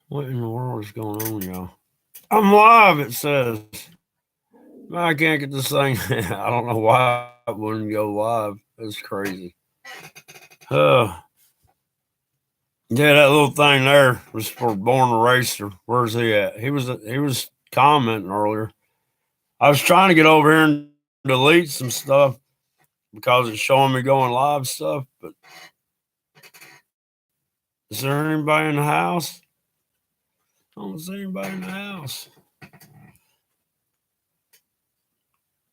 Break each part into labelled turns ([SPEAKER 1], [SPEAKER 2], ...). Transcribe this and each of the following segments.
[SPEAKER 1] What in the world is going on, y'all? I'm live, it says. I can't get this thing. I don't know why it wouldn't go live. It's crazy. Uh, yeah, that little thing there was for Born a Racer. Where's he at? He was commenting earlier. I was trying to get over here and delete some stuff because it's showing me going live stuff. But is there anybody in the house? I don't see anybody in the house.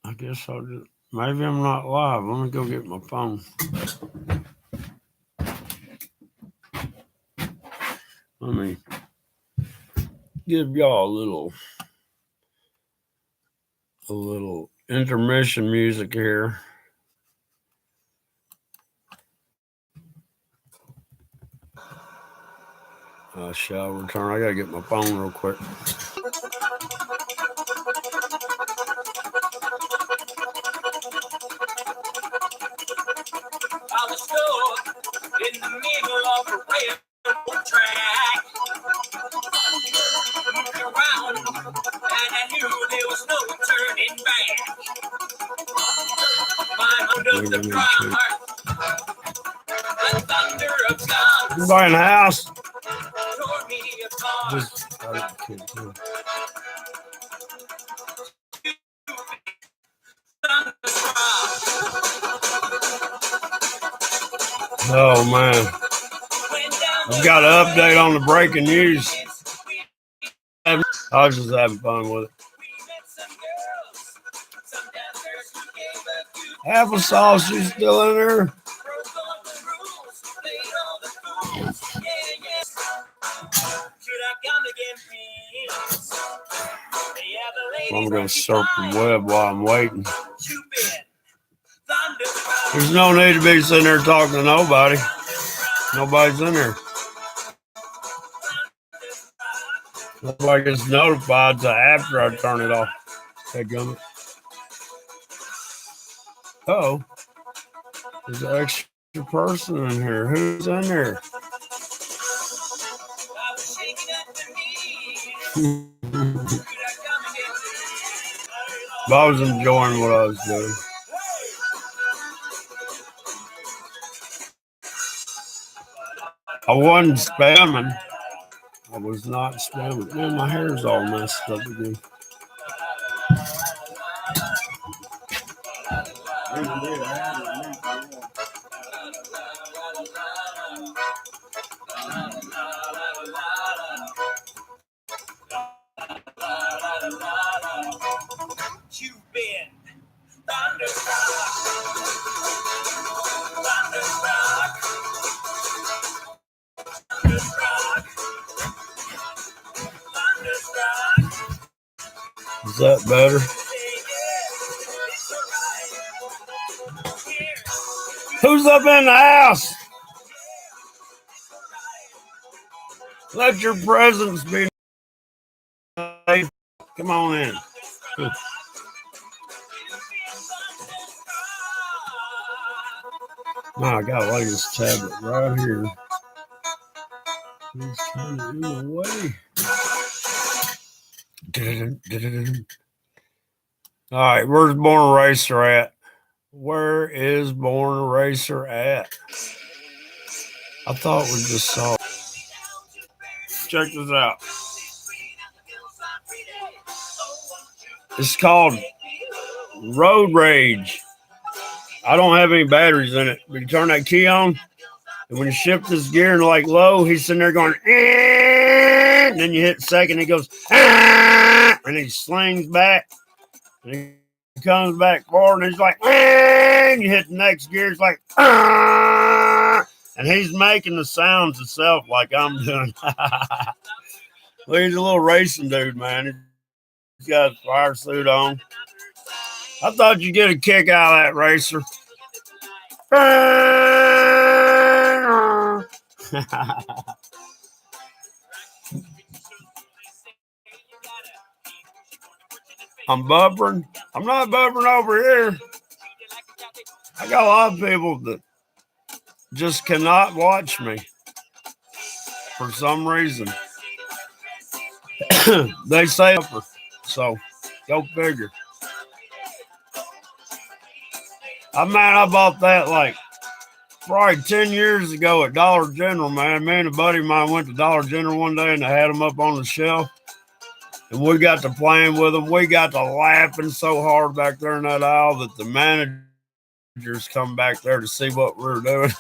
[SPEAKER 1] I guess I'll just. Maybe I'm not live. Let me go get my phone. Let me give y'all a little intermission music here. I shall return. I gotta get my phone real quick. I was stuck in the middle of a railroad track, moving around, and I knew there was no turning back. Climbed up the car, the thunder of guns. Everybody in the house? Tore me apart. Just, oh man, I've got an update on the breaking news. I was just having fun with it. Applesauce is still in there. I'm going to surf the web while I'm waiting. There's no need to be sitting there talking to nobody. Nobody's in there. Nobody gets notified until after I turn it off. Hey, gummit. Oh, there's an extra person in here. Who's in there? I was enjoying what I was doing. I wasn't spamming. I was not spamming. Man, my hair's all messed up again. You've been thunderstruck. Is that better? Who's up in the house? Let your presence be safe. Come on in. My God, I like this tablet right here. It's kind of in the way. All right, where's Born a Racer at? Where is Born a Racer at? I thought we just saw it. Check this out. It's called Road Rage. I don't have any batteries in it. But you turn that key on, and when you shift this gear in like low, he's sitting there going, and then you hit second, he goes, and he slings back, and he comes back forward, and he's like, and you hit the next gear, it's like, and he's making the sounds himself like I'm doing. Well, he's a little racing dude, man. He's got a fire suit on. I thought you'd get a kick out of that, Racer. I'm buffering. I'm not buffering over here. I got a lot of people that just cannot watch me for some reason. They say so. Go figure. I bought that like probably 10 years ago at Dollar General, man. Me and a buddy of mine went to Dollar General one day and they had them up on the shelf. And we got to playing with them. We got to laughing so hard back there in that aisle that the managers come back there to see what we were doing.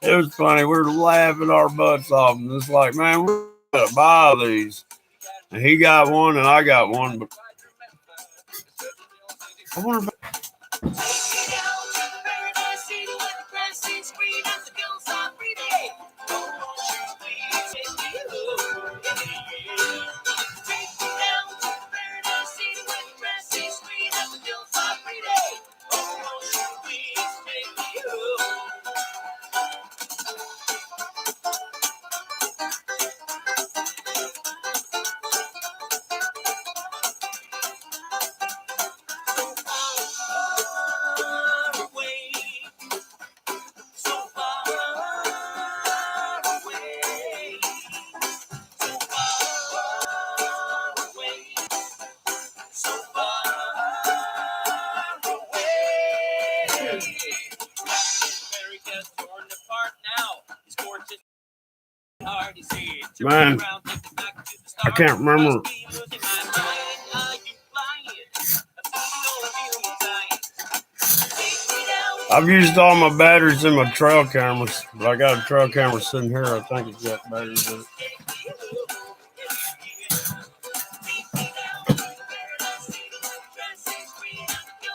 [SPEAKER 1] It was funny. We were laughing our butts off. And it's like, man, we got to buy these. And he got one and I got one. But I wonder if man, I can't remember. I've used all my batteries in my trail cameras, but I got a trail camera sitting here. I think it's got batteries in it.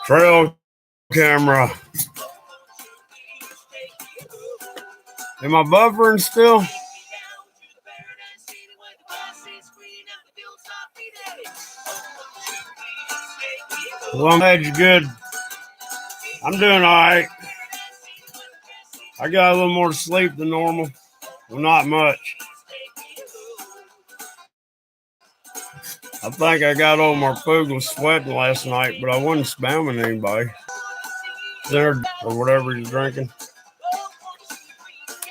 [SPEAKER 1] Trail camera. Am I buffering still? Well, I'm glad you're good. I'm doing all right. I got a little more sleep than normal. Well, not much. I think I got old Marfugal sweating last night, but I wasn't spamming anybody. There or whatever he's drinking.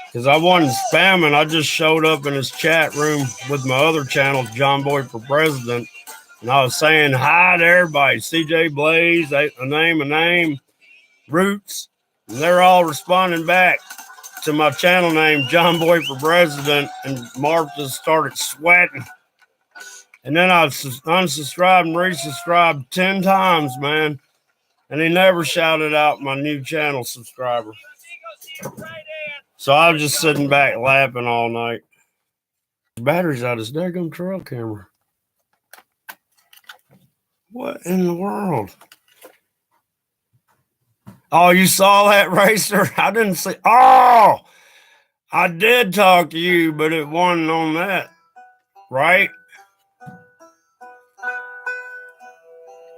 [SPEAKER 1] Because I wasn't spamming. I just showed up in his chat room with my other channel, John Boy for President. And I was saying hi to everybody. CJ Blaze, a name, Roots. And they're all responding back to my channel name, John Boy for President. And Mark just started sweating. And then I unsubscribed and resubscribed 10 times, man. And he never shouted out my new channel subscriber. So I was just sitting back laughing all night. Batteries out of his daggum trail camera. What in the world? Oh, you saw that, Racer? I didn't see. Oh, I did talk to you, but it wasn't on that, right?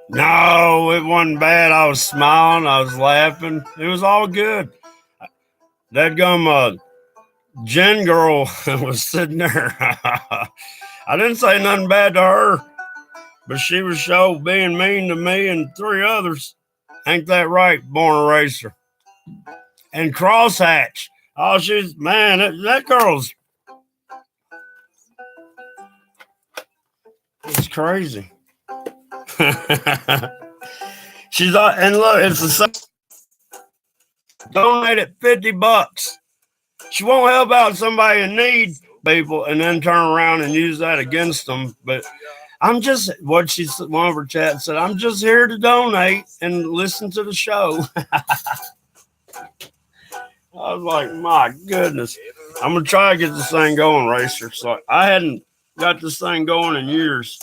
[SPEAKER 1] No, it wasn't bad. I was smiling. I was laughing. It was all good. That gum Jen girl was sitting there. I didn't say nothing bad to her, but she was so being mean to me and 3 others. Ain't that right, Born Racer? And Crosshatch. Oh, she's, man, that girl's, it's crazy. She's, and look, it's the same. Donated $50. She won't help out somebody in need, people, and then turn around and use that against them. But I'm just, one of her chats said, I'm just here to donate and listen to the show. I was like, my goodness. I'm going to try to get this thing going, Racer. So I hadn't got this thing going in years.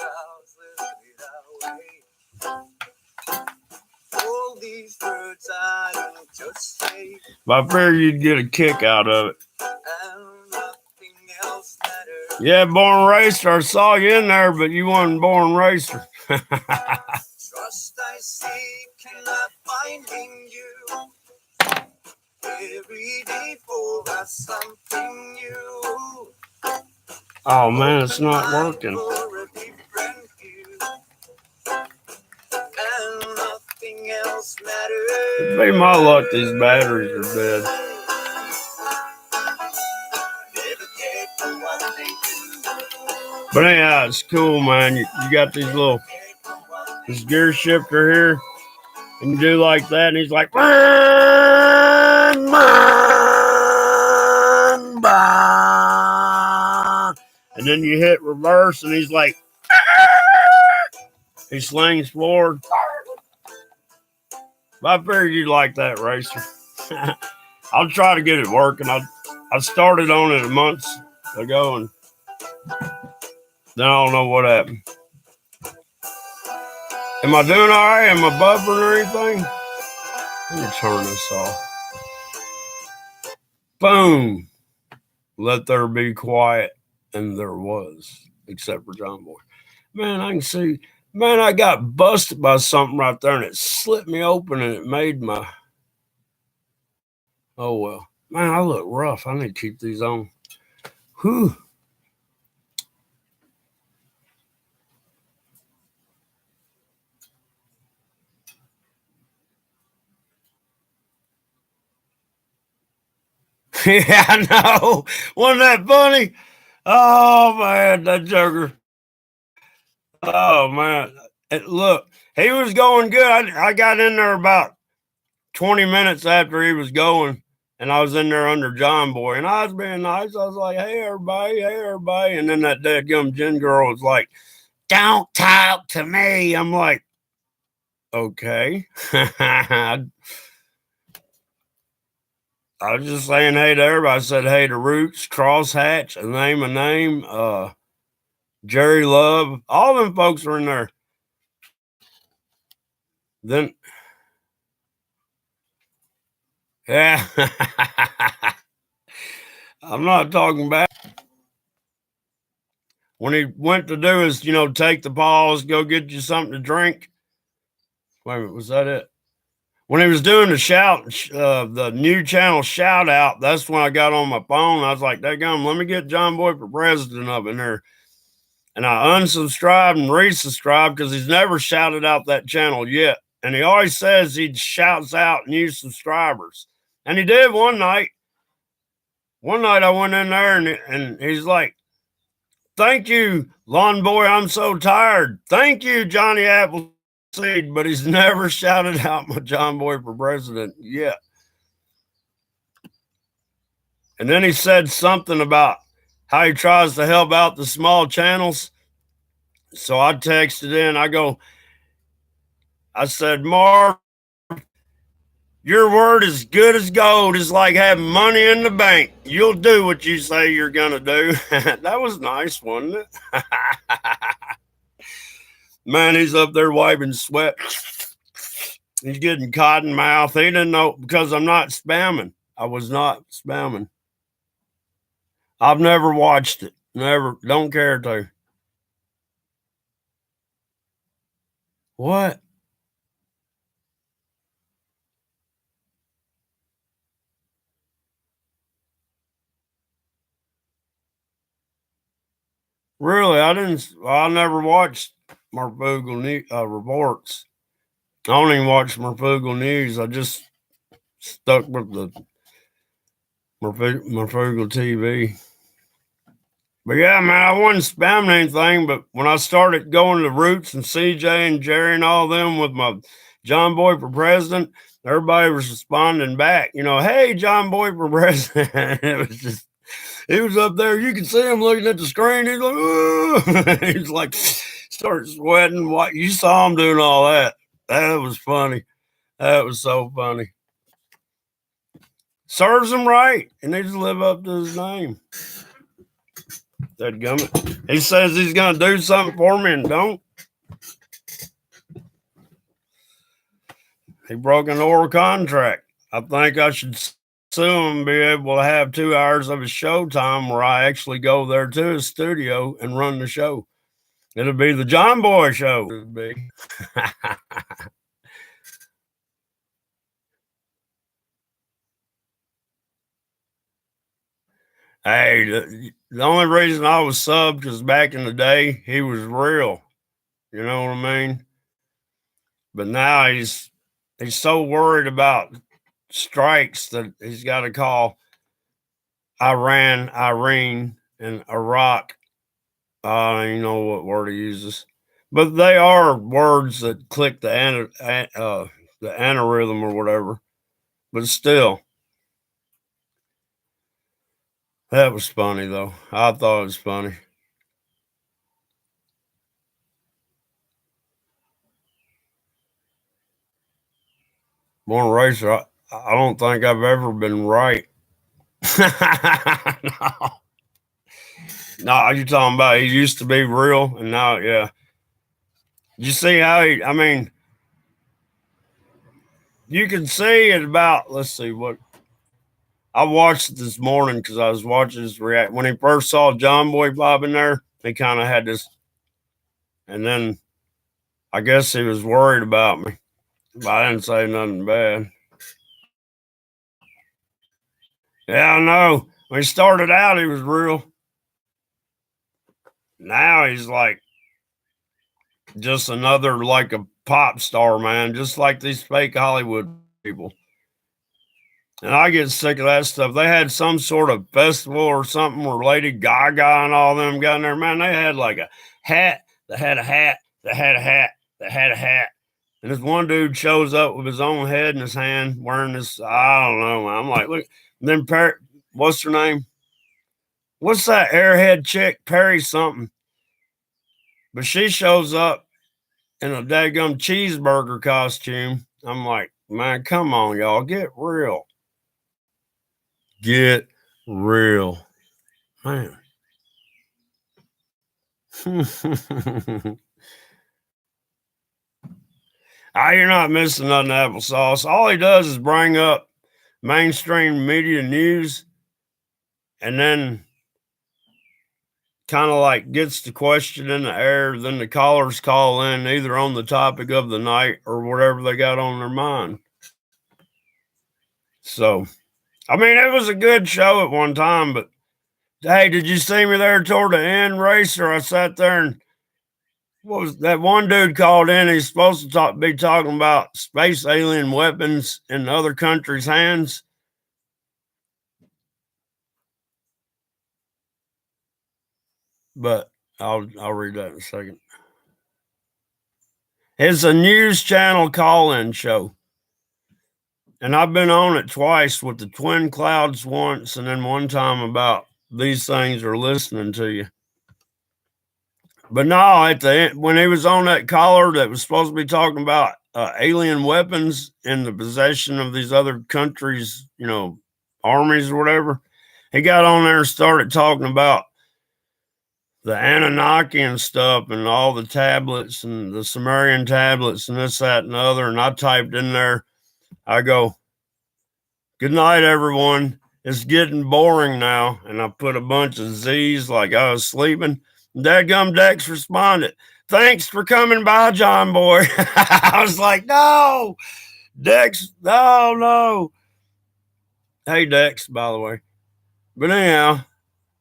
[SPEAKER 1] But I figured you'd get a kick out of it. Yeah, Born Racer. I saw you in there, but you wasn't Born Racer. Trust I seek cannot find in you. Every day for us something new. Oh man, it's not working. It'd be my luck these batteries are dead. But anyhow, it's cool, man. You got this gear shifter here, and you do like that, and he's like, and then you hit reverse, and he's like, he slings forward. I figured you'd like that, Racer. I'll try to get it working. I started on it a month ago, and then I don't know what happened. Am I doing all right? Am I buffering or anything? Let me turn this off. Boom. Let there be quiet. And there was, except for John Boy. Man, I can see. Man, I got busted by something right there, and it slit me open, and it made my... Oh, well. Man, I look rough. I need to keep these on. Whew. Yeah, I know. Wasn't that funny? Oh, man, that joker. Oh, man. Look, he was going good. I got in there about 20 minutes after he was going, and I was in there under John Boy, and I was being nice. I was like, hey, everybody. And then that dadgum gin girl was like, don't talk to me. I'm like, okay. I was just saying hey to everybody. I said hey to Roots, Crosshatch, a name, Jerry Love. All them folks were in there. Then, yeah. I'm not talking back. When he went to do his, take the pause, go get you something to drink. Wait a minute, was that it? When he was doing the new channel shout out, that's when I got on my phone. I was like, daggum, let me get John Boy for president up in there. And I unsubscribed and resubscribed because he's never shouted out that channel yet. And he always says he shouts out new subscribers. And he did one night. One night I went in there and he's like, thank you, Lawn Boy, I'm so tired. Thank you, Johnny Appleseed. But he's never shouted out my John Boy for president yet. And then he said something about how he tries to help out the small channels. So I texted in, I said, Marv, your word is good as gold. It's like having money in the bank. You'll do what you say you're going to do. That was nice, wasn't it? Man, he's up there wiping sweat. He's getting cotton mouth. He didn't know because I'm not spamming. I was not spamming. I've never watched it. Never. Don't care to. What? Really? I never watched Marfugal reports. I don't even watch Marfugal News. I just stuck with the Marfugal TV. But yeah, man, I wasn't spamming anything. But when I started going to Roots and CJ and Jerry and all them with my John Boy for president, everybody was responding back. Hey, John Boy for president. He was up there. You can see him looking at the screen. He's like, ooh. He's like, started sweating. What you saw him doing all that? That was funny. That was so funny. Serves him right. He needs to live up to his name. That gummit. He says he's going to do something for me and don't. He broke an oral contract. I think I should sue him and be able to have 2 hours of his show time where I actually go there to his studio and run the show. It'll be the John Boy show. It'll be. Hey, the only reason I was subbed is back in the day, he was real. You know what I mean? But now he's so worried about strikes that he's got to call Iran, Irene, and Iraq I don't even know what word he uses, but they are words that click the aneurysm or whatever. But still, that was funny though. I thought it was funny. Born racer, I don't think I've ever been right. No. No, you're talking about he used to be real and now, yeah. You see how I mean, you can see it about, let's see what, I watched it this morning because I was watching his react. When he first saw John Boy Bob in there, he kind of had this, and then I guess he was worried about me, but I didn't say nothing bad. Yeah, I know. When he started out, he was real. Now he's like just another, like a pop star, man, just like these fake Hollywood people. And I get sick of that stuff. They had some sort of festival or something where Lady Gaga and all them got in there. Man, they had like a hat that had a hat that had a hat that had a hat. And this one dude shows up with his own head in his hand wearing this. I don't know, man. I'm like, look. And then what's her name? What's that airhead chick? Perry something. But she shows up in a daggum cheeseburger costume. I'm like, man, come on, y'all. Get real. Get real. Man. You're not missing nothing, applesauce. All he does is bring up mainstream media news and then kind of like gets the question in the air. Then the callers call in either on the topic of the night or whatever they got on their mind. So, I mean, it was a good show at one time, but hey, did you see me there toward the end, Racer? I sat there and what was that one dude called in? He's supposed to be talking about space alien weapons in other countries' hands. But I'll read that in a second. It's a news channel call-in show. And I've been on it twice with the twin clouds once, and then one time about these things are listening to you. But no, at the end, when he was on that caller that was supposed to be talking about alien weapons in the possession of these other countries, armies or whatever, he got on there and started talking about the Anunnaki and stuff and all the tablets and the Sumerian tablets and this, that, and the other. And I typed in there, I go, good night, everyone. It's getting boring now. And I put a bunch of Z's like I was sleeping. Dadgum Dex responded, thanks for coming by, John Boy. I was like, no, Dex, no. Hey, Dex, by the way. But anyhow,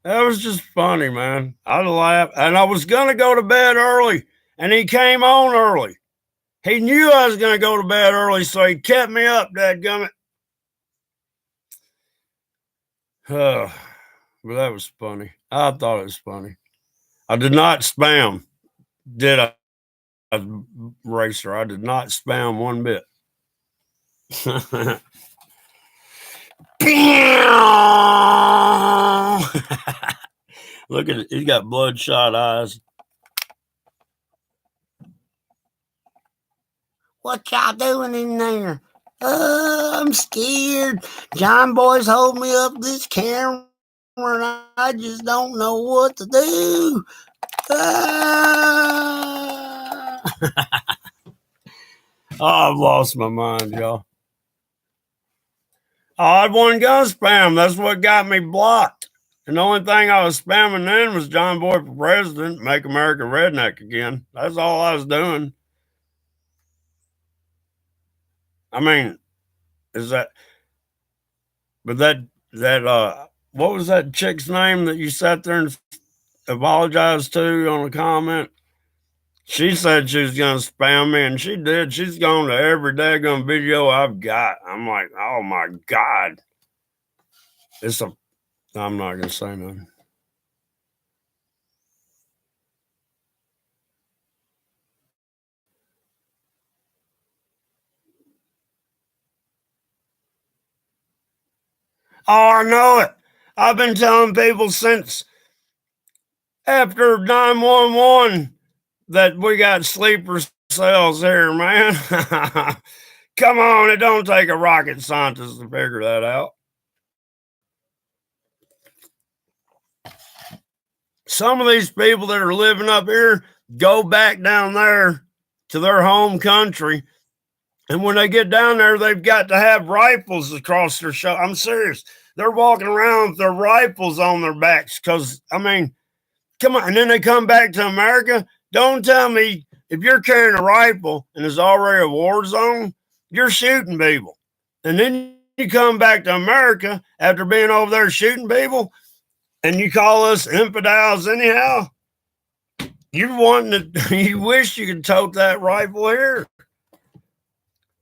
[SPEAKER 1] that was just funny, man. I laughed. And I was going to go to bed early, and he came on early. He knew I was going to go to bed early, so he kept me up, dadgummit. But that was funny. I thought it was funny. I did not spam, did I, Racer? I did not spam one bit. Look at it. He's got bloodshot eyes. What y'all doing in there? I'm scared. John Boy's holding me up this camera and I just don't know what to do. Oh, I've lost my mind, y'all. I wasn't gonna spam. That's what got me blocked. And the only thing I was spamming then was John Boy for president, make America redneck again. That's all I was doing. I mean, is that, but what was that chick's name that you sat there and apologized to on a comment? She said she was going to spam me, and she did. She's gone to every daggone video I've got. I'm like, oh my God. I'm not going to say nothing. Oh, I know it. I've been telling people since after 911 that we got sleeper cells here, man. Come on, it don't take a rocket scientist to figure that out. Some of these people that are living up here go back down there to their home country. And when they get down there, they've got to have rifles across their shoulder. I'm serious. They're walking around with their rifles on their backs because, I mean, come on. And then they come back to America. Don't tell me if you're carrying a rifle and there's already a war zone, you're shooting people. And then you come back to America after being over there shooting people and you call us infidels anyhow. You wish you could tote that rifle here.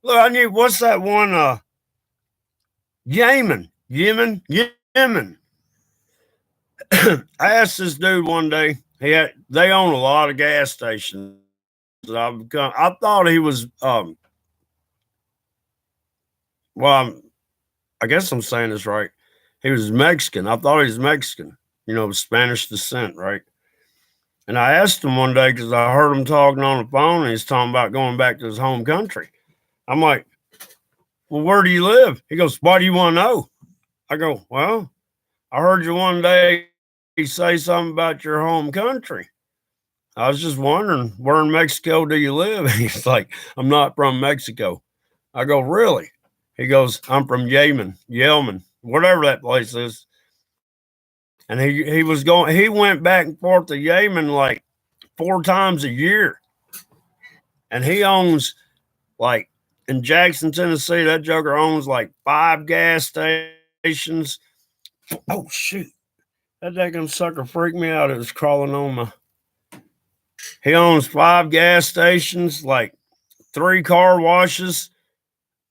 [SPEAKER 1] Look, I knew, what's that one? Yemen. I asked this dude one day. They own a lot of gas stations. I thought he was. Well, I guess I'm saying this right. He was Mexican. I thought he was Mexican. Spanish descent, right? And I asked him one day because I heard him talking on the phone, and he's talking about going back to his home country. I'm like, well, where do you live? He goes, why do you want to know? I go, well, I heard you one day say something about your home country. I was just wondering, where in Mexico do you live? He's like, I'm not from Mexico. I go, really? He goes, I'm from Yemen, whatever that place is. And he went back and forth to Yemen like 4 times a year. And he owns, like, in Jackson, Tennessee, that joker owns like 5 gas stations. Oh, shoot. That daggone sucker freaked me out. It was crawling on my. He owns 5 gas stations, like 3 car washes,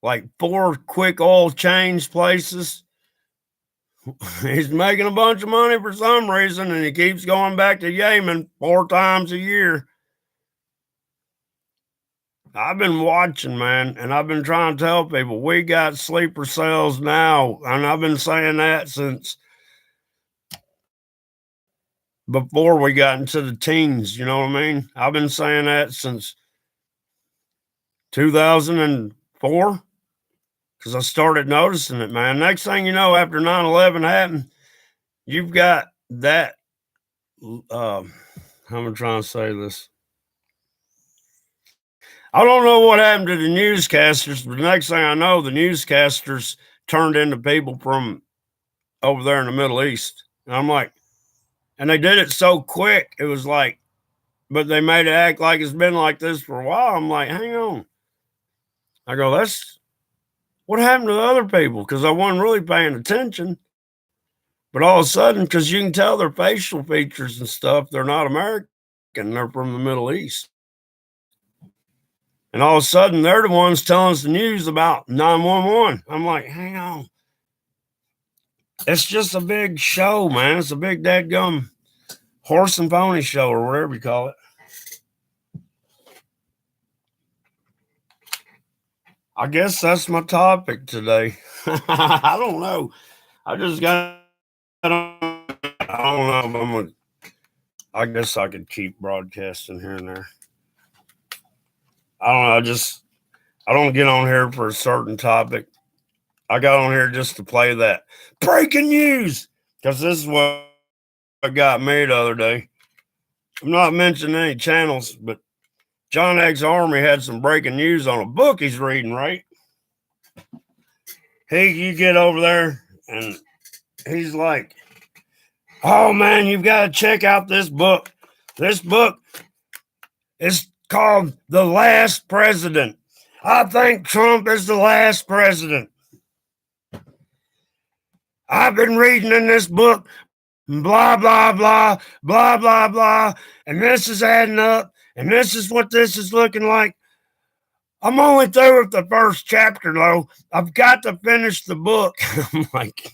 [SPEAKER 1] like 4 quick oil change places. He's making a bunch of money for some reason, and he keeps going back to Yemen 4 times a year. I've been watching, man, and I've been trying to tell people we got sleeper cells now, and I've been saying that since before we got into the teens, you know what I mean? I've been saying that since 2004 because I started noticing it, man. Next thing you know, after 9/11 happened, you've got that. How am I trying to say this? I don't know what happened to the newscasters, but the next thing I know, the newscasters turned into people from over there in the Middle East. And I'm like, and they did it so quick. It was like, but they made it act like it's been like this for a while. I'm like, hang on. I go, that's what happened to the other people? Because I wasn't really paying attention. But all of a sudden, because you can tell their facial features and stuff, they're not American. They're from the Middle East. And all of a sudden, they're the ones telling us the news about 911. I'm like, hang on. It's just a big show, man. It's a big dadgum horse and pony show or whatever you call it. I guess that's my topic today. I don't know. I just got, I don't know. I guess I could keep broadcasting here and there. I don't know. I don't get on here for a certain topic. I got on here just to play that breaking news because this is what got me the other day. I'm not mentioning any channels, but John X Army had some breaking news on a book he's reading, right? You get over there and he's like, oh man, you've got to check out this book. This book is called The Last President. I think Trump is the last president. I've been reading in this book, blah, blah, blah, blah, blah, blah, and this is adding up, and this is what this is looking like. I'm only through with the first chapter, though. I've got to finish the book. I'm like,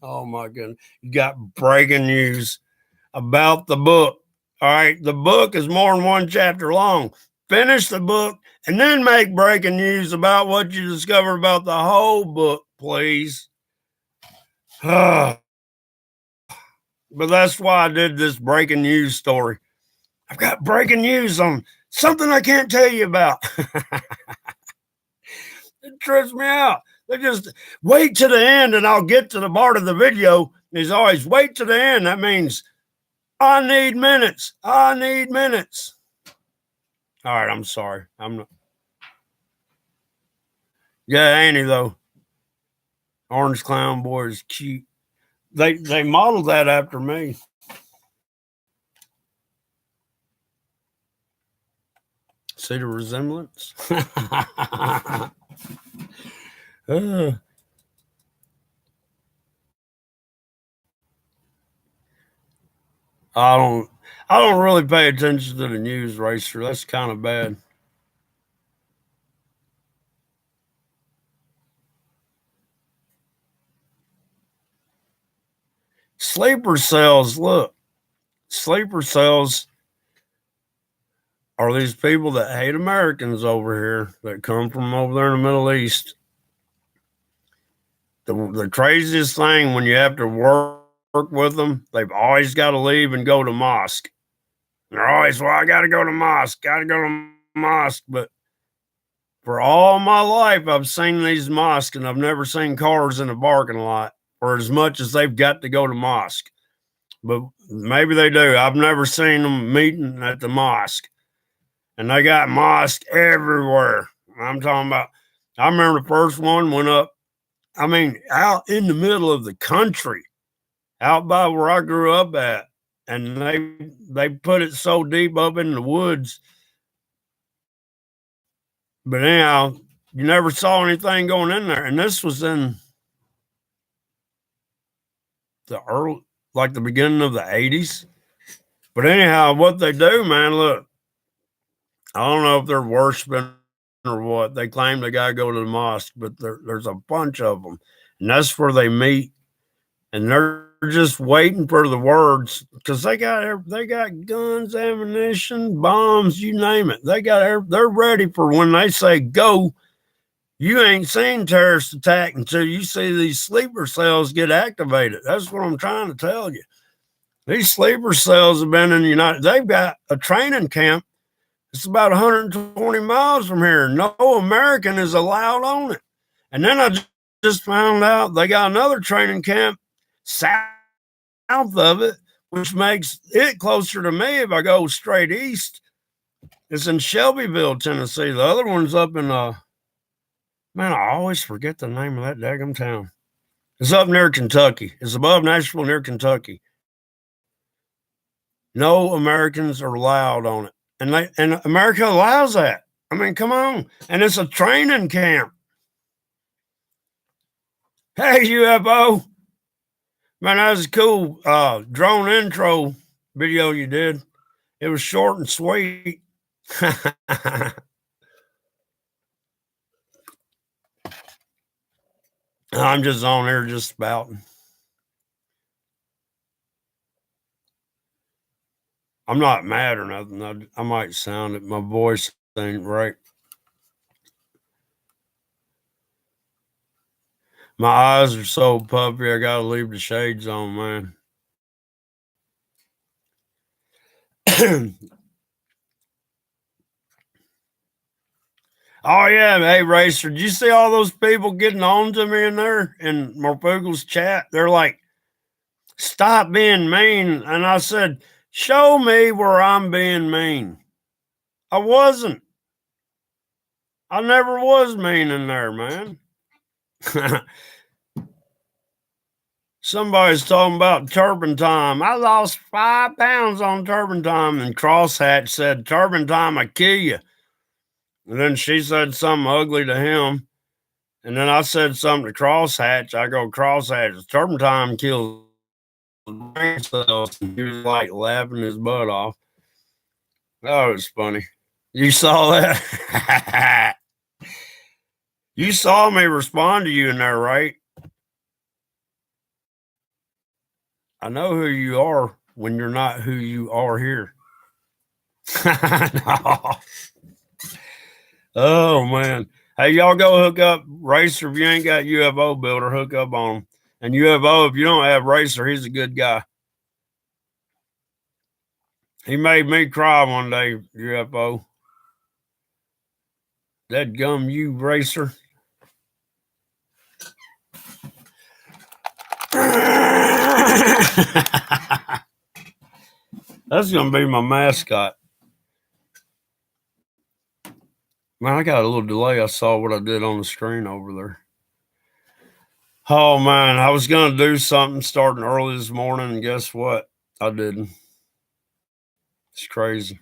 [SPEAKER 1] oh my goodness. You got breaking news about the book. All right. The book is more than 1 chapter long. Finish the book and then make breaking news about what you discover about the whole book, please. But that's why I did this breaking news story. I've got breaking news on something I can't tell you about. It trips me out. They just wait to the end and I'll get to the part of the video. There's always wait to the end. That means I need minutes. I need minutes. All right, I'm sorry. I'm not. Yeah, Annie though. Orange Clown Boy is cute. They modeled that after me. See the resemblance? I don't really pay attention to the news, Racer. That's kind of bad. Sleeper cells, look. Sleeper cells are these people that hate Americans over here that come from over there in the Middle East. The craziest thing when you have to work with them, they've always got to leave and go to mosque. And they're always, well, I got to go to mosque, But for all my life, I've seen these mosques and I've never seen cars in a parking lot for as much as they've got to go to mosque. But maybe they do. I've never seen them meeting at the mosque. And they got mosque everywhere. I'm talking about, I remember the first one went up, out in the middle of the country, out by where I grew up at. And they put it so deep up in the woods. But anyhow, you never saw anything going in there. And this was in the beginning of the 80s. But anyhow, what they do, man, look, I don't know if they're worshiping or what. They claim they got to go to the mosque, but there's a bunch of them. And that's where they meet. And they're just waiting for the words because they got guns, ammunition, bombs, you name it. They're ready for when they say go. You ain't seen terrorist attack until you see these sleeper cells get activated. That's what I'm trying to tell you. These sleeper cells have been in the they've got a training camp. It's about 120 miles from here. No American is allowed on it. And then I just found out they got another training camp south of it, which makes it closer to me if I go straight east. It's in Shelbyville, Tennessee. The other one's up in man, I always forget the name of that daggum town. It's up near Kentucky. It's above Nashville, near Kentucky. No Americans are allowed on it. And America allows that. I mean, come on. And it's a training camp. Hey, UFO. Man, that was a cool drone intro video you did. It was short and sweet. I'm just on there just spouting. I'm not mad or nothing. I might sound it. My voice ain't right. My eyes are so puffy, I gotta leave the shades on, man. Oh yeah, hey Racer, did you see all those people getting on to me in there in Morpugel's chat? They're like, stop being mean. And I said, show me where I'm being mean. I wasn't. I never was mean in there, man. Somebody's talking about turpentine. I lost 5 pounds on turpentine, and Crosshatch said, turpentine, I kill you. And then she said something ugly to him. And then I said something to Crosshatch. I go, Crosshatch, turpentine kills brain cells. And he was like laughing his butt off. Oh, it was funny. You saw that? You saw me respond to you in there, right? I know who you are when you're not who you are here. No. Oh, man. Hey, y'all go hook up Racer. If you ain't got UFO Builder, hook up on them. And UFO, if you don't have Racer, he's a good guy. He made me cry one day, UFO. That gum you, Racer. That's going to be my mascot. Man, I got a little delay. I saw what I did on the screen over there. Oh, man, I was going to do something starting early this morning, and guess what? I didn't. It's crazy.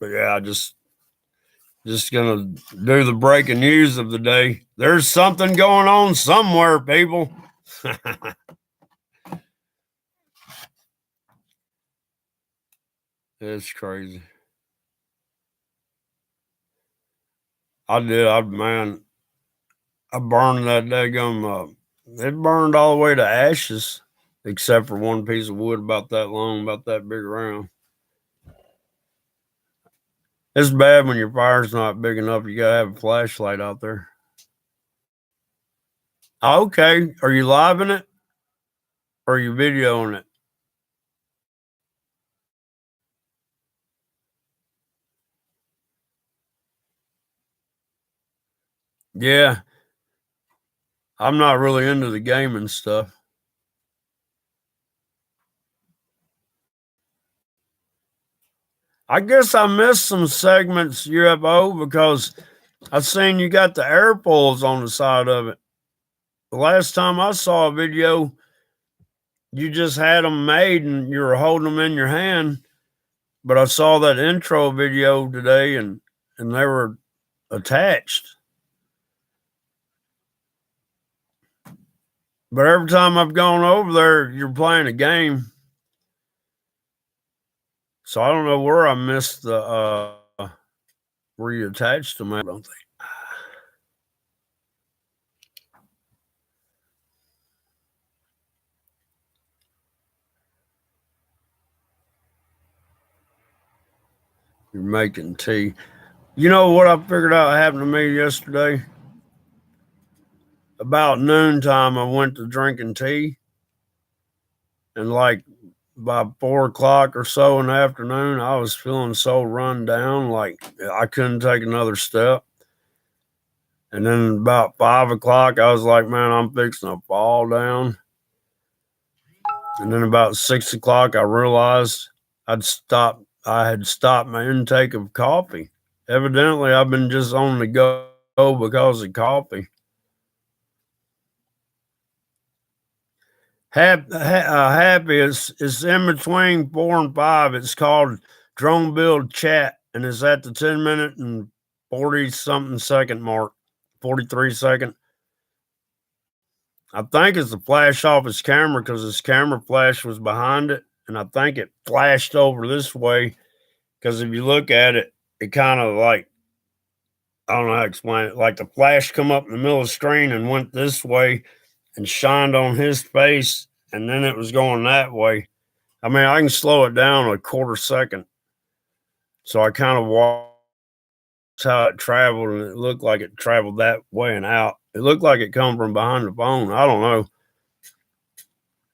[SPEAKER 1] But yeah, I just gonna do the breaking news of the day. There's something going on somewhere, people. It's crazy. I burned that daggum it burned all the way to ashes, except for one piece of wood about that long, about that big around. It's bad when your fire's not big enough. You gotta have a flashlight out there. Okay. Are you living it? Or are you videoing it? Yeah. I'm not really into the gaming stuff. I guess I missed some segments, UFO, because I seen you got the air pulls on the side of it. The last time I saw a video, you just had them made and you were holding them in your hand. But I saw that intro video today and they were attached. But every time I've gone over there, you're playing a game. So I don't know where I missed the where you attached them. I don't think. You're making tea. You know what I figured out happened to me yesterday? About noontime, I went to drinking tea. And like by 4 o'clock or so in the afternoon, I was feeling so run down, like I couldn't take another step. And then about 5 o'clock, I was like, man, I'm fixing to fall down. And then about 6 o'clock, I realized I had stopped my intake of coffee. Evidently, I've been just on the go because of coffee. Happy it's in between 4 and 5. It's called Drone Build Chat, and it's at the 10-minute and 40-something second mark, 43 second. I think it's the flash off his camera because his camera flash was behind it, and I think it flashed over this way because if you look at it, it kind of like, I don't know how to explain it, like the flash come up in the middle of the screen and went this way and shined on his face, and then it was going that way. I mean, I can slow it down a quarter second. So I kind of watched how it traveled, and it looked like it traveled that way and out. It looked like it come from behind the phone. I don't know.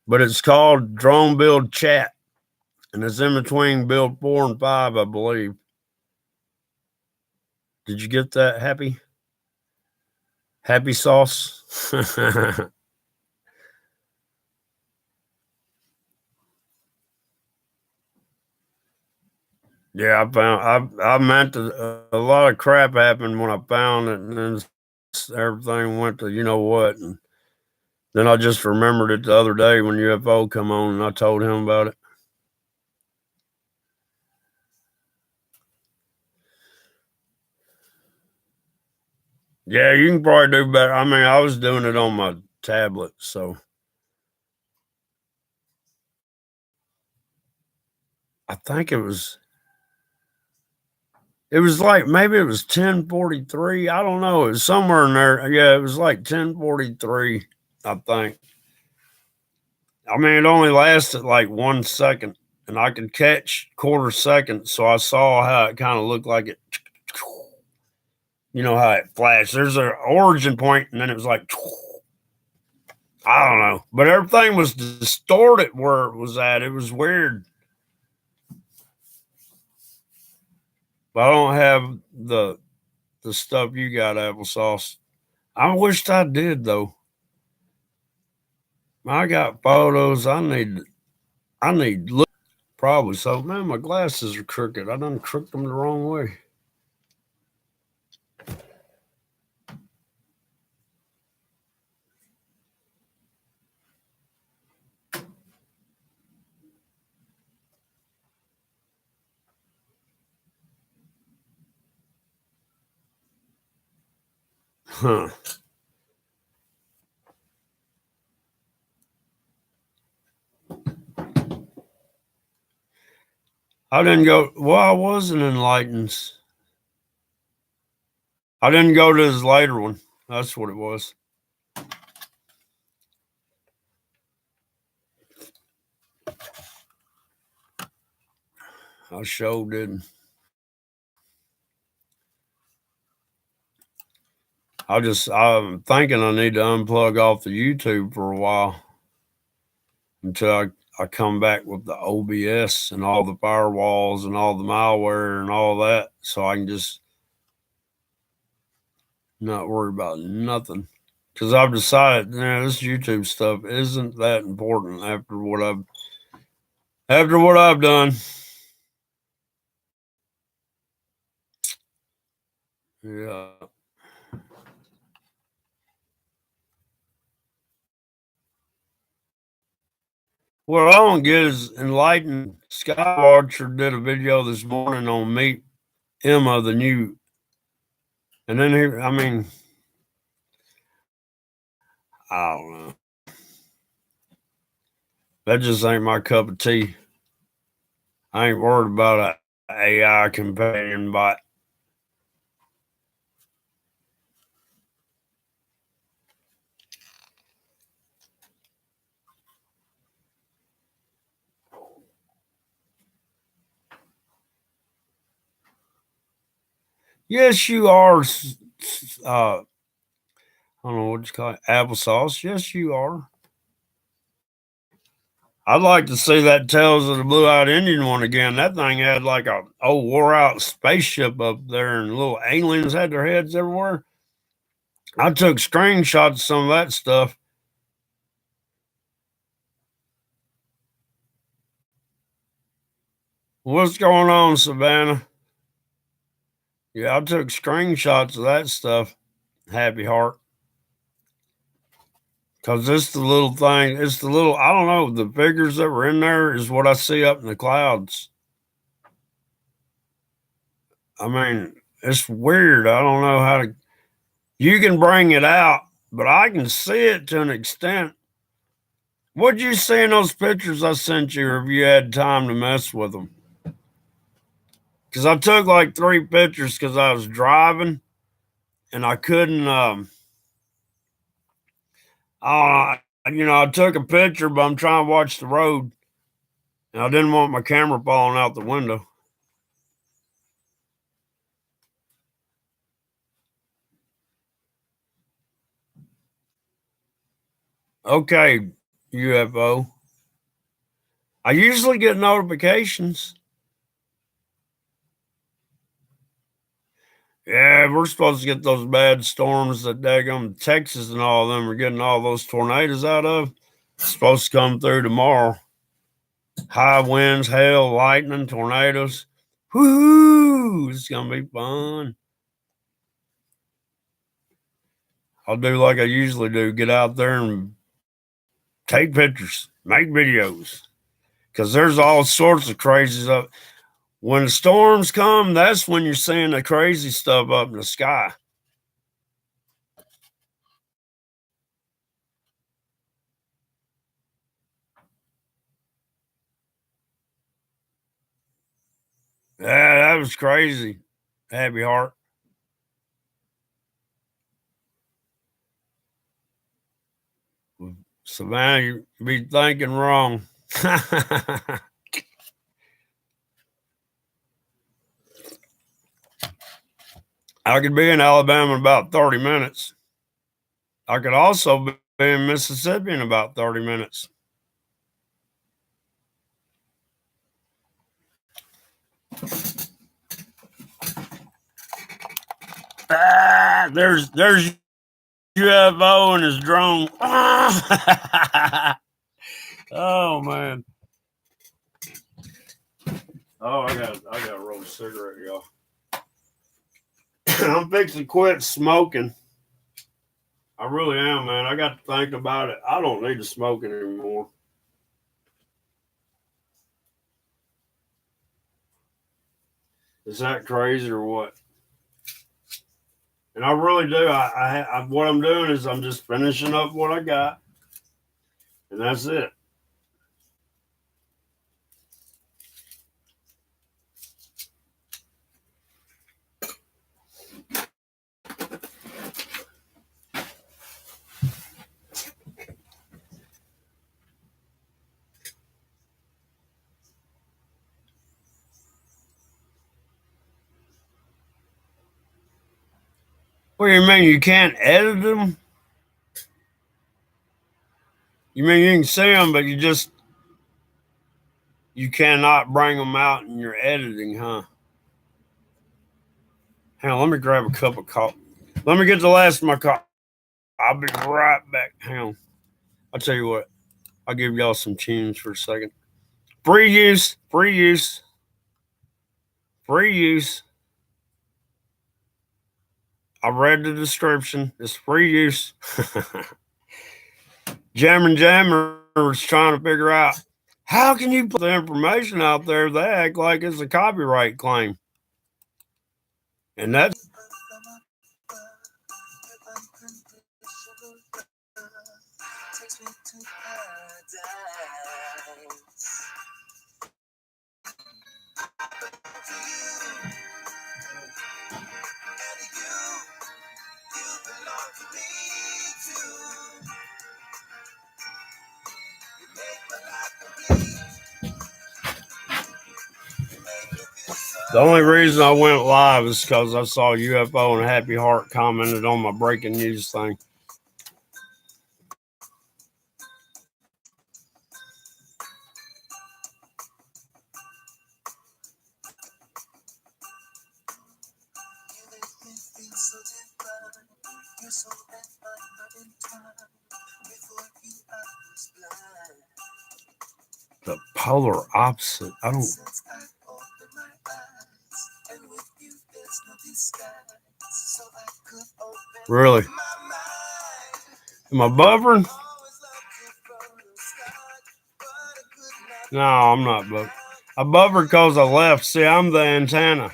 [SPEAKER 1] But it's called Drone Build Chat, and it's in between build 4 and 5, I believe. Did you get that, Happy? Happy sauce? Yeah, I meant to, a lot of crap happened when I found it, and then everything went to you know what, and then I just remembered it the other day when UFO come on, and I told him about it. Yeah, you can probably do better. I mean, I was doing it on my tablet, so I think it was like maybe it was 10:43. I don't know. It was somewhere in there. Yeah, it was like 10:43, I think. I mean, it only lasted like 1 second, and I could catch quarter second, so I saw how it kind of looked like it. You know how it flashed. There's an origin point, and then it was like, I don't know, but everything was distorted where it was at. It was weird. But I don't have the stuff you got, applesauce. I wished I did though. I got photos. I need look probably so. Man, my glasses are crooked. I done crooked them the wrong way. Huh. I didn't go. Well, I wasn't enlightened. I didn't go to his later one. That's what it was. I sure didn't. I'm thinking I need to unplug off the YouTube for a while until I come back with the OBS and all the firewalls and all the malware and all that, so I can just not worry about nothing. Because I've decided, this YouTube stuff isn't that important after what I've done. Yeah. What I don't get is Enlightened Skywatcher did a video this morning on Meet Emma, the new, and then I don't know. That just ain't my cup of tea. I ain't worried about a AI companion bot. Yes, you are. I don't know what you call it, applesauce. Yes, you are. I'd like to see that Tales of the Blue-Eyed Indian one again. That thing had like a old wore-out spaceship up there, and little aliens had their heads everywhere. I took screenshots of some of that stuff. What's going on, Savannah? Yeah, I took screenshots of that stuff. Happy heart. Because it's the little thing, it's the little, I don't know, the figures that were in there is what I see up in the clouds. I mean, it's weird. I don't know how to, you can bring it out, but I can see it to an extent. What'd you see in those pictures I sent you, or have you had time to mess with them? Because I took like 3 pictures because I was driving and I couldn't, I took a picture, but I'm trying to watch the road and I didn't want my camera falling out the window. Okay, UFO. I usually get notifications. Yeah, we're supposed to get those bad storms that daggum Texas and all of them are getting all those tornadoes out of. It's supposed to come through tomorrow. High winds, hail, lightning, tornadoes. Whoo! It's gonna be fun. I'll do like I usually do, get out there and take pictures, make videos. Because there's all sorts of crazy stuff. When the storms come, that's when you're seeing the crazy stuff up in the sky. Yeah, that was crazy. Happy heart. Savannah, you be thinking wrong. I could be in Alabama in about 30 minutes. I could also in Mississippi in about 30 minutes. There's UFO and his drone. Oh man. Oh, I got to roll a cigarette, y'all. I'm fixing to quit smoking. I really am, man. I got to think about it. I don't need to smoke anymore. Is that crazy or what? And I really do. I what I'm doing is I'm just finishing up what I got, and that's it. What do you mean you can't edit them? You mean you can see them, but you cannot bring them out in your editing, huh? Hang on, let me grab a cup of coffee. Let me get the last of my coffee. I'll be right back. Hang on. I'll tell you what. I'll give y'all some tunes for a second. Free use. I read the description. It's free use. Jammer was trying to figure out how can you put the information out there that act like it's a copyright claim. And that's the only reason I went live is because I saw UFO and Happy Heart commented on my breaking news thing. The polar opposite. I don't. Really? Am I buffering? No, I'm not buffering. I buffered because I left. See, I'm the antenna.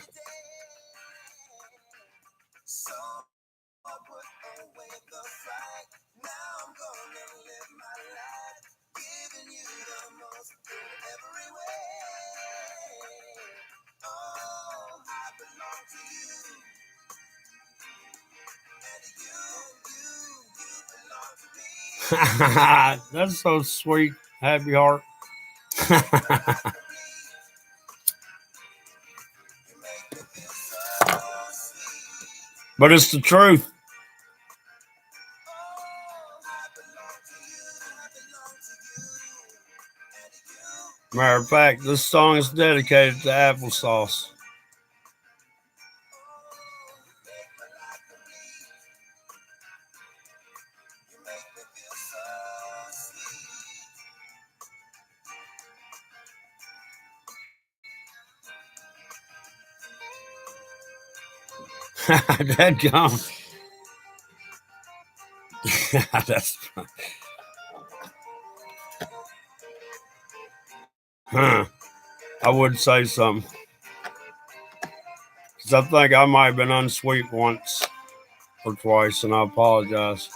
[SPEAKER 1] That's so sweet, Happy Heart. But it's the truth. Matter of fact, this song is dedicated to applesauce. That gum. That's fun. Huh. I would say something. Because I think I might have been unsweet once or twice, and I apologize.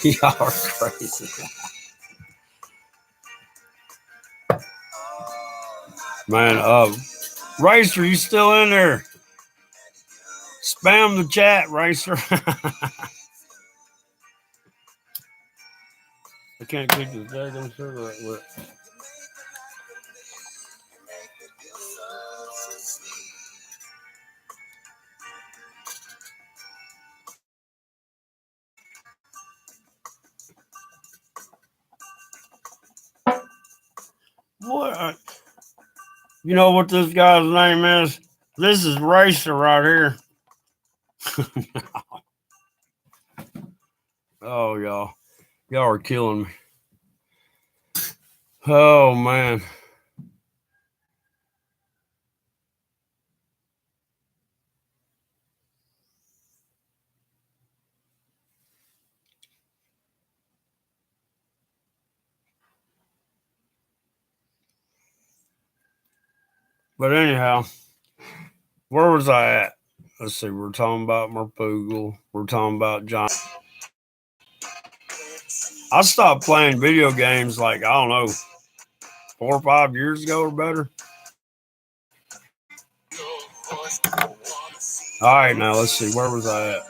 [SPEAKER 1] Y'all are crazy. Man, Racer, you still in there? Spam the chat, Racer. can't keep the daggone cigarette lit. What? You know what this guy's name is? This is Racer right here. Oh, y'all are killing me. Oh, man. But anyhow, where was I at? Let's see. We're talking about Merpoogle. We're talking about John. I stopped playing video games like, I don't know, 4 or 5 years ago or better. All right, now let's see. Where was I at?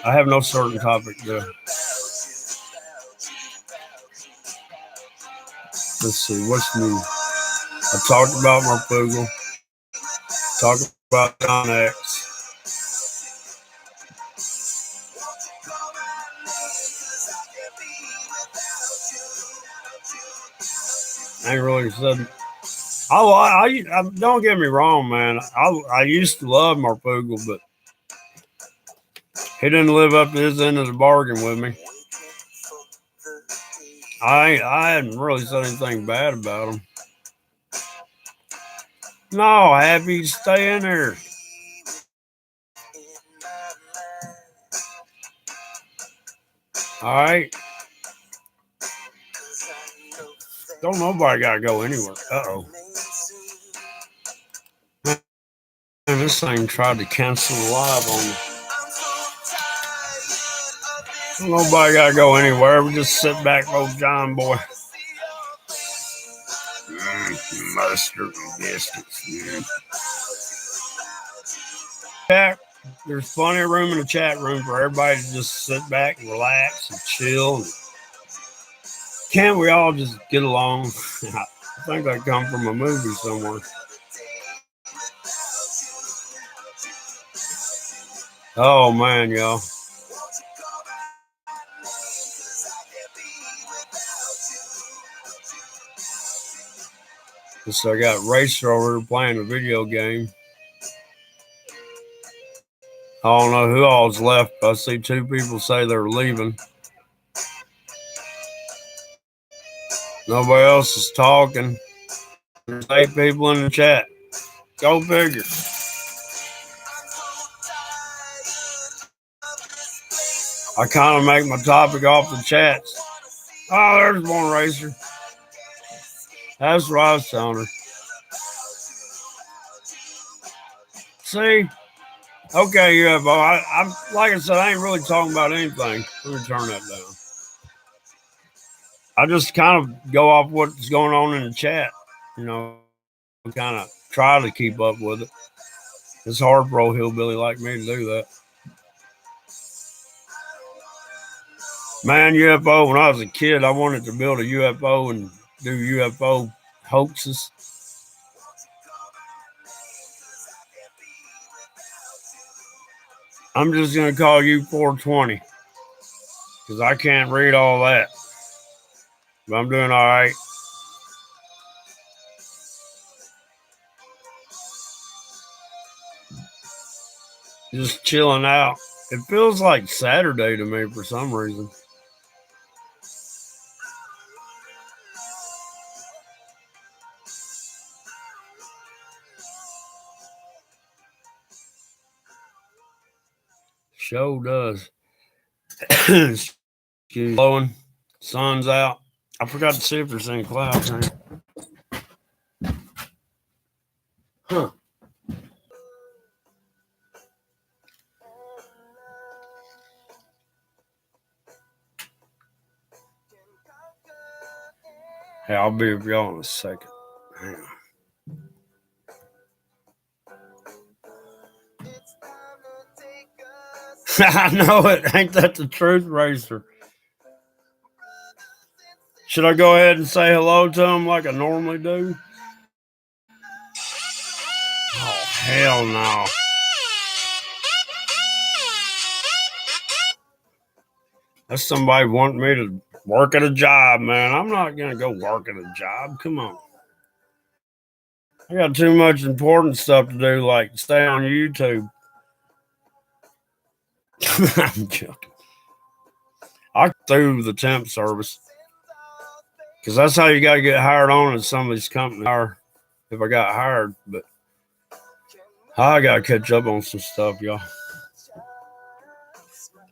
[SPEAKER 1] I have no certain topic there. Let's see. What's new? I talked about Merpoogle. Talked about John X. I ain't really said. I don't get me wrong, man. I used to love Merpoogle, but he didn't live up to his end of the bargain with me. I hadn't really said anything bad about him. No, Happy, stay in there. All right. Don't nobody gotta go anywhere. Uh-oh. Man, this thing tried to cancel the live on me. Don't nobody gotta go anywhere. We just sit back, old John boy. Mustard and biscuits. There's plenty of room in the chat room for everybody to just sit back and relax and chill. Can't we all just get along? I think I come from a movie somewhere. Oh, man, y'all. So I got Racer over here playing a video game. I don't know who all's left. I see 2 people say they're leaving. Nobody else is talking. There's 8 people in the chat. Go figure. I kind of make my topic off the chats. Oh, there's one Racer. That's what I was telling her. See? Okay, UFO. I'm like I said, I ain't really talking about anything. Let me turn that down. I just kind of go off what's going on in the chat. You know, kind of try to keep up with it. It's hard for old hillbilly like me to do that. Man, UFO, when I was a kid, I wanted to build a UFO and do UFO hoaxes. I'm just going to call you 420 because I can't read all that. But I'm doing all right. Just chilling out. It feels like Saturday to me for some reason. Show does. Excuse me. Blowing. Sun's out. I forgot to see if there's any clouds in it. Huh. Hey, I'll be with y'all in a second. Hang on. I know it. Ain't that the truth, Racer? Should I go ahead and say hello to him like I normally do? Oh, hell no. That's somebody wanting me to work at a job, man. I'm not going to go work at a job. Come on. I got too much important stuff to do, like stay on YouTube. I'm joking. I through the temp service because that's how you got to get hired on at some of these companies. If I got hired, but I got to catch up on some stuff, y'all.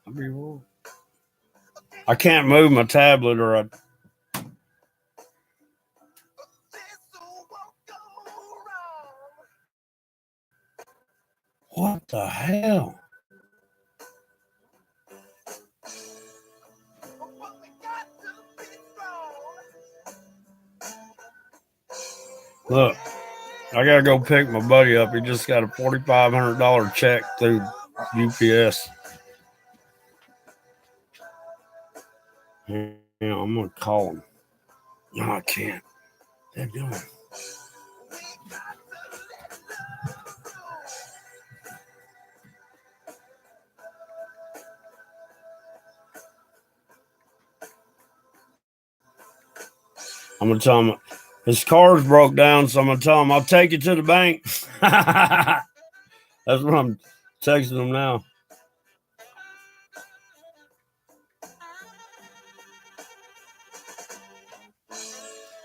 [SPEAKER 1] I'll be wrong. I can't move my tablet or I. What the hell? Look, I gotta go pick my buddy up. He just got a $4,500 check through UPS. Yeah, I'm gonna call him. No, I can't. They're doing. I'm gonna tell him his car's broke down, so I'm gonna tell him I'll take you to the bank. That's what I'm texting him now.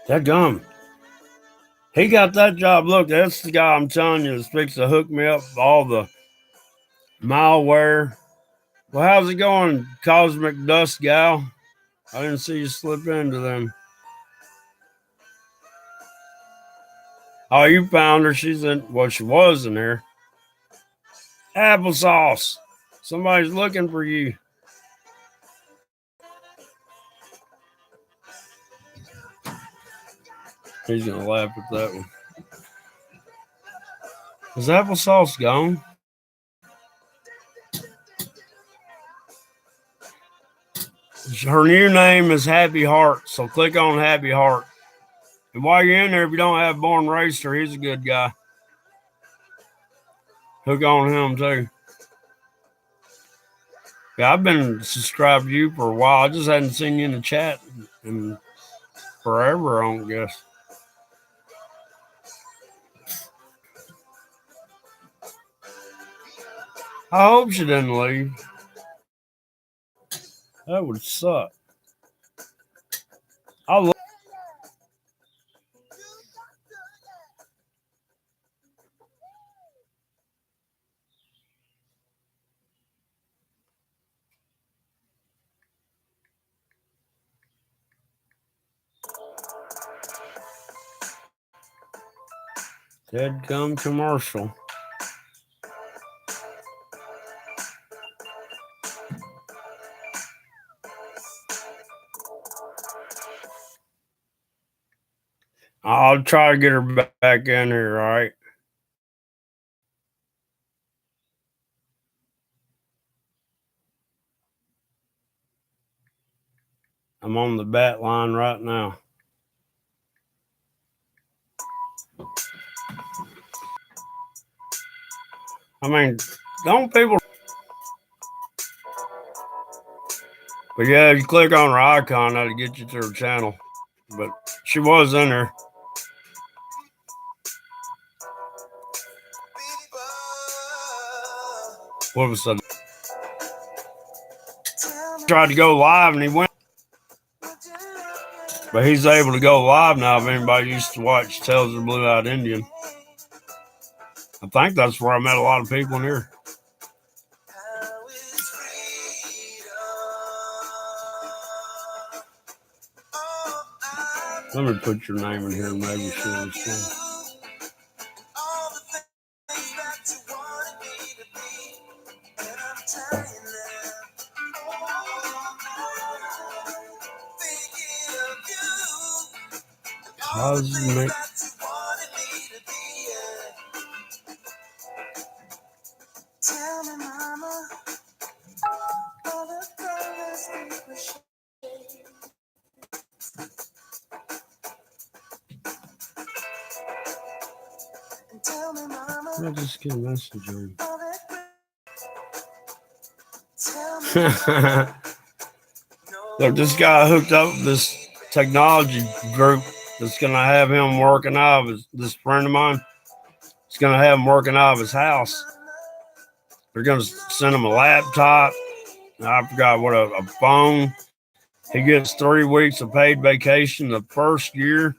[SPEAKER 1] That gum. He got that job. Look, that's the guy I'm telling you that's fixing to hook me up with all the malware. Well, how's it going, Cosmic Dust Gal? I didn't see you slip into them. Oh, you found her. She's in, well, she was in there. Applesauce. Somebody's looking for you. He's going to laugh at that one. Is Applesauce gone? Her new name is Happy Heart, so click on Happy Heart. And while you're in there, if you don't have Born Racer, he's a good guy. Hook on him, too. Yeah, I've been subscribed to you for a while. I just hadn't seen you in the chat in forever, I don't guess. I hope she didn't leave. That would suck. I love. Dead gum commercial. I'll try to get her back in here, all right? I'm on the bat line right now. I mean, don't people... But yeah, if you click on her icon, that'll get you to her channel. But she was in there. What was that? Tried to go live and he went. But he's able to go live now if anybody used to watch Tales of the Blue-Eyed Indian. I think that's where I met a lot of people in here. Let me put your name in here, maybe she'll understand. Cosmic. I just get a message on. Look, this guy hooked up with this technology group that's going to have him working out of this friend of mine. It's going to have him working out of his house. They're going to send him a laptop. I forgot what, a phone. He gets 3 weeks of paid vacation the first year,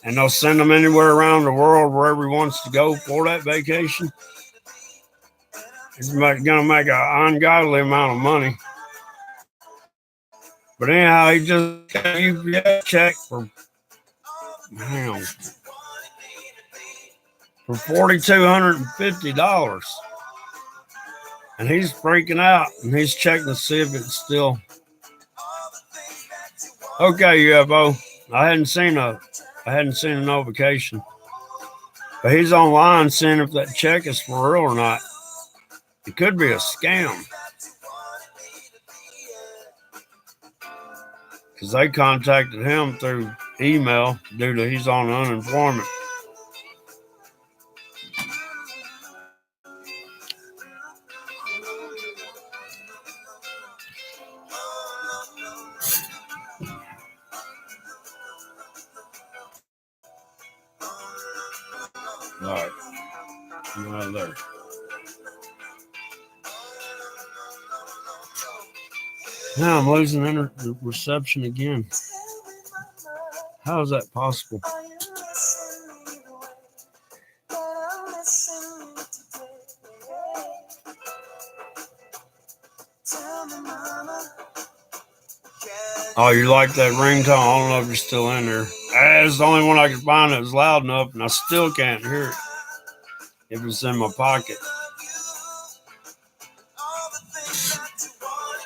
[SPEAKER 1] and they'll send him anywhere around the world wherever he wants to go for that vacation. He's going to make an ungodly amount of money. But anyhow, he just got a UPS check for $4,250. And he's freaking out, and he's checking to see if it's still okay. UFO. I hadn't seen a notification, but he's online seeing if that check is for real or not. It could be a scam, because they contacted him through email due to he's on unemployment. All right, right there. Now I'm losing reception again. How is that possible? Oh, you like that ringtone? I don't know if you're still in there. It's the only one I could find that was loud enough, and I still can't hear it if it's in my pocket.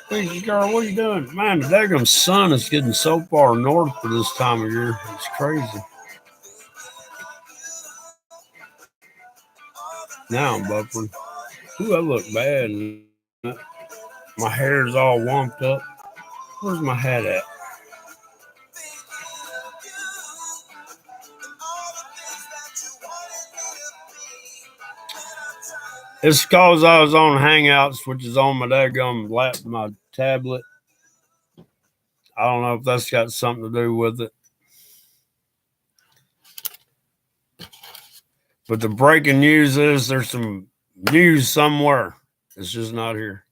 [SPEAKER 1] Hey, girl, what are you doing? Man, the daggum sun is getting so far north for this time of year. It's crazy. Now I'm buffering. Ooh, I look bad. My hair's all womped up. Where's my hat at? It's because I was on Hangouts, which is on my daggum my tablet. I don't know if that's got something to do with it. But the breaking news is there's some news somewhere. It's just not here.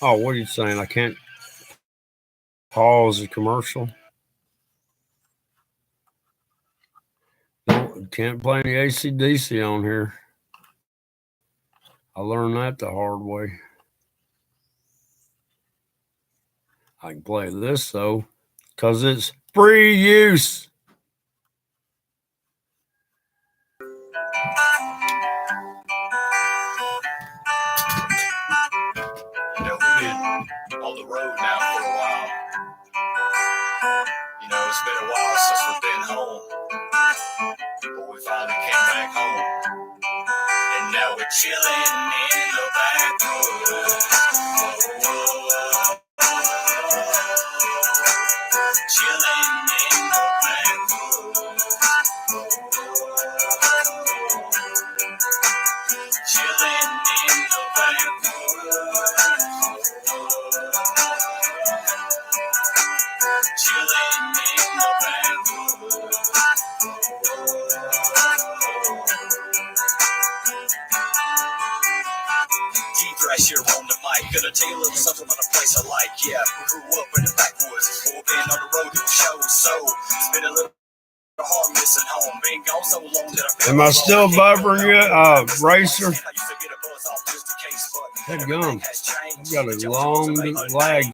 [SPEAKER 1] Oh, what are you saying? I can't pause the commercial? No, can't play any AC/DC on here. I learned that the hard way. I can play this, though, because it's free use.
[SPEAKER 2] On the road now for a while. You know, it's been a while since we've been home, but we finally came back home, and now we're chilling in the backwoods. Chilling in the backwoods. Chilling in the backwoods. Chilling in the backwoods. Keith Thrasher on the mic, gonna tell you a little something about a place I like. Yeah, we grew up in the backwoods, or been on the road to shows, so it's been a little hard missing home. Been gone so long that I
[SPEAKER 1] Am I still buffering you, Racer? That gum. You got a long lag